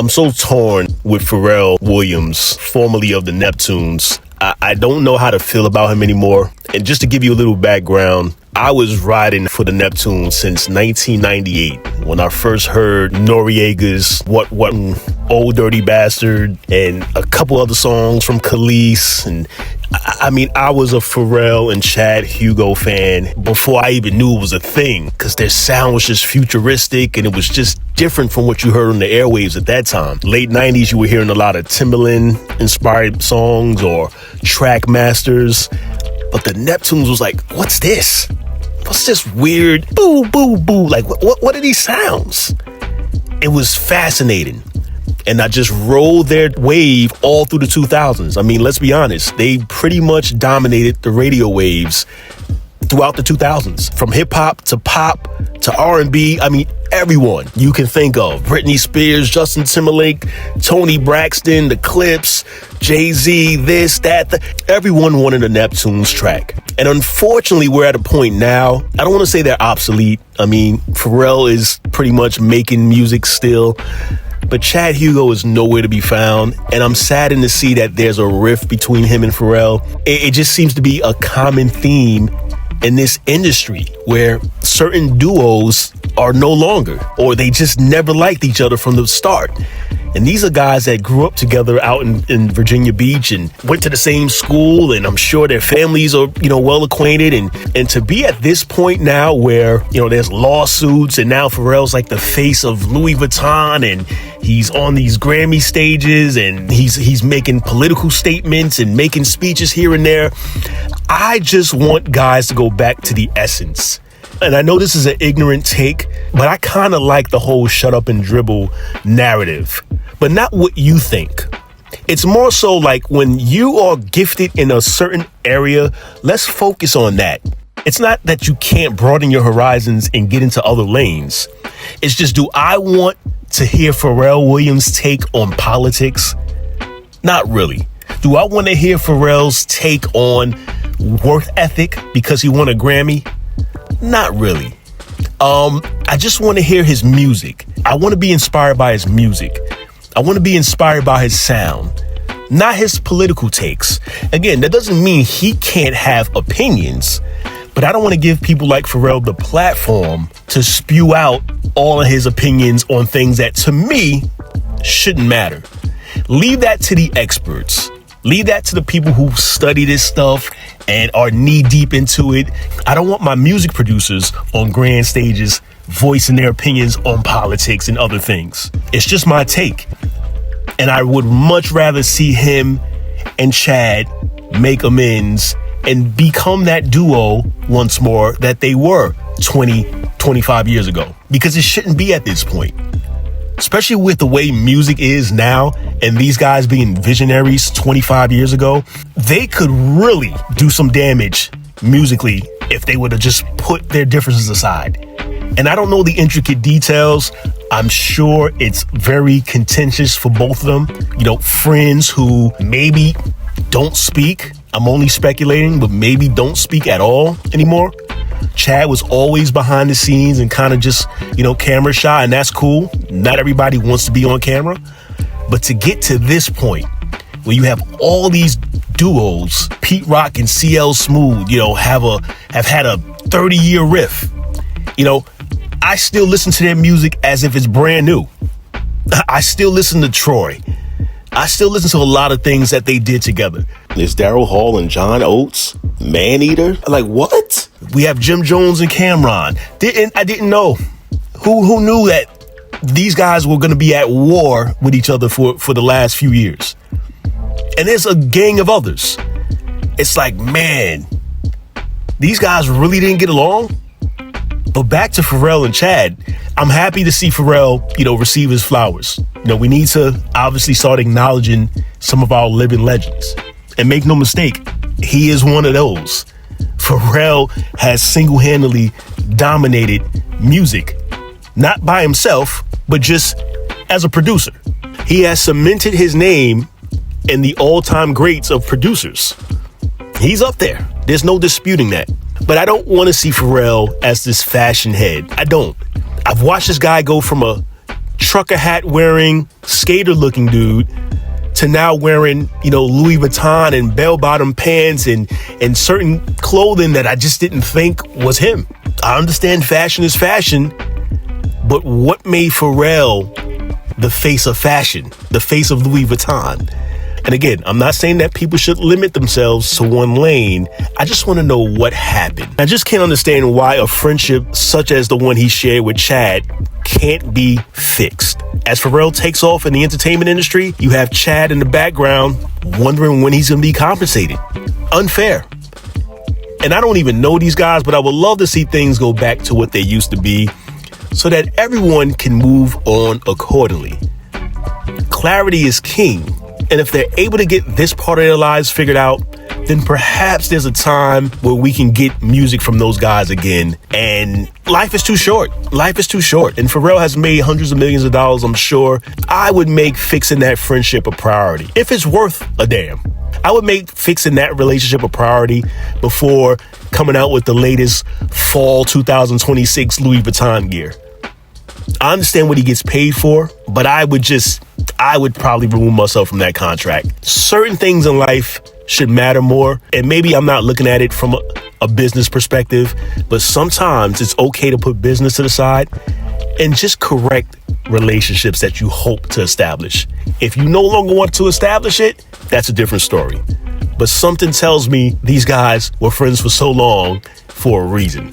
I'm so torn with Pharrell Williams, formerly of the Neptunes. I don't know how to feel about him anymore. And just to give you a little background, I was riding for the Neptunes since 1998 when I first heard Noriega's What Old Dirty Bastard and a couple other songs from Khalees. And I mean, I was a Pharrell and Chad Hugo fan before I even knew it was a thing, because their sound was just futuristic and it was just different from what you heard on the airwaves at that time. Late 90s, you were hearing a lot of Timbaland inspired songs or track masters. But the Neptunes was like, what's this? What's this weird boo, boo, boo? Like, what are these sounds? It was fascinating. And I just rolled their wave all through the 2000s. I mean, let's be honest. They pretty much dominated the radio waves throughout the 2000s. From hip hop to pop to R&B. I mean, everyone you can think of. Britney Spears, Justin Timberlake, Toni Braxton, The Clips, Jay-Z, this, that. Everyone wanted a Neptunes track. And unfortunately, we're at a point now, I don't want to say they're obsolete. I mean, Pharrell is pretty much making music still. But Chad Hugo is nowhere to be found. And I'm saddened to see that there's a rift between him and Pharrell. It just seems to be a common theme in this industry where certain duos are no longer, or they just never liked each other from the start. And these are guys that grew up together out in Virginia Beach and went to the same school, and I'm sure their families are, well acquainted. And to be at this point now where, there's lawsuits, and now Pharrell's like the face of Louis Vuitton, and he's on these Grammy stages, and he's making political statements and making speeches here and there. I just want guys to go back to the essence. And I know this is an ignorant take, but I kind of like the whole shut up and dribble narrative, but not what you think. It's more so like when you are gifted in a certain area, let's focus on that. It's not that you can't broaden your horizons and get into other lanes. It's just, do I want to hear Pharrell Williams' take on politics? Not really. Do I want to hear Pharrell's take on work ethic because he won a Grammy? Not really. I just want to hear his music. I want to be inspired by his music. I want to be inspired by his sound, not his political takes. Again, that doesn't mean he can't have opinions, but I don't want to give people like Pharrell the platform to spew out all of his opinions on things that, to me, shouldn't matter. Leave that to the experts. Leave that to the people who study this stuff and are knee deep into it. I don't want my music producers on grand stages voicing their opinions on politics and other things. It's just my take. And I would much rather see him and Chad make amends and become that duo once more that they were 25 years ago. Because it shouldn't be at this point. Especially with the way music is now and these guys being visionaries 25 years ago, they could really do some damage musically if they would have just put their differences aside. And I don't know the intricate details. I'm sure it's very contentious for both of them. Friends who maybe don't speak. I'm only speculating, but maybe don't speak at all anymore. Chad was always behind the scenes and kind of just, camera shy, and that's cool. Not everybody wants to be on camera. But to get to this point where you have all these duos, Pete Rock and CL Smooth, have had a 30-year riff. I still listen to their music as if it's brand new. I still listen to Troy. I still listen to a lot of things that they did together. There's Daryl Hall and John Oates, Maneater. Like, what? We have Jim Jones and Cameron. I didn't know. Who knew that these guys were going to be at war with each other for the last few years? And there's a gang of others. It's like, man, these guys really didn't get along. But back to Pharrell and Chad, I'm happy to see Pharrell, receive his flowers. We need to obviously start acknowledging some of our living legends. And make no mistake, he is one of those. Pharrell has single-handedly dominated music, not by himself, but just as a producer. He has cemented his name in the all-time greats of producers. He's up there. There's no disputing that. But I don't want to see Pharrell as this fashion head. I don't. I've watched this guy go from a trucker hat wearing, skater looking dude to now wearing, Louis Vuitton and bell bottom pants and certain clothing that I just didn't think was him. I understand fashion is fashion, but what made Pharrell the face of fashion, the face of Louis Vuitton? And again, I'm not saying that people should limit themselves to one lane. I just want to know what happened. I just can't understand why a friendship such as the one he shared with Chad can't be fixed. As Pharrell takes off in the entertainment industry, you have Chad in the background wondering when he's going to be compensated. Unfair. And I don't even know these guys, but I would love to see things go back to what they used to be so that everyone can move on accordingly. Clarity is king. And if they're able to get this part of their lives figured out, then perhaps there's a time where we can get music from those guys again. And life is too short. Life is too short. And Pharrell has made hundreds of millions of dollars, I'm sure. I would make fixing that friendship a priority. If it's worth a damn. I would make fixing that relationship a priority before coming out with the latest fall 2026 Louis Vuitton gear. I understand what he gets paid for, but I would probably remove myself from that contract. Certain things in life should matter more. And maybe I'm not looking at it from a business perspective, but sometimes it's okay to put business to the side and just correct relationships that you hope to establish. If you no longer want to establish it, that's a different story. But something tells me these guys were friends for so long for a reason.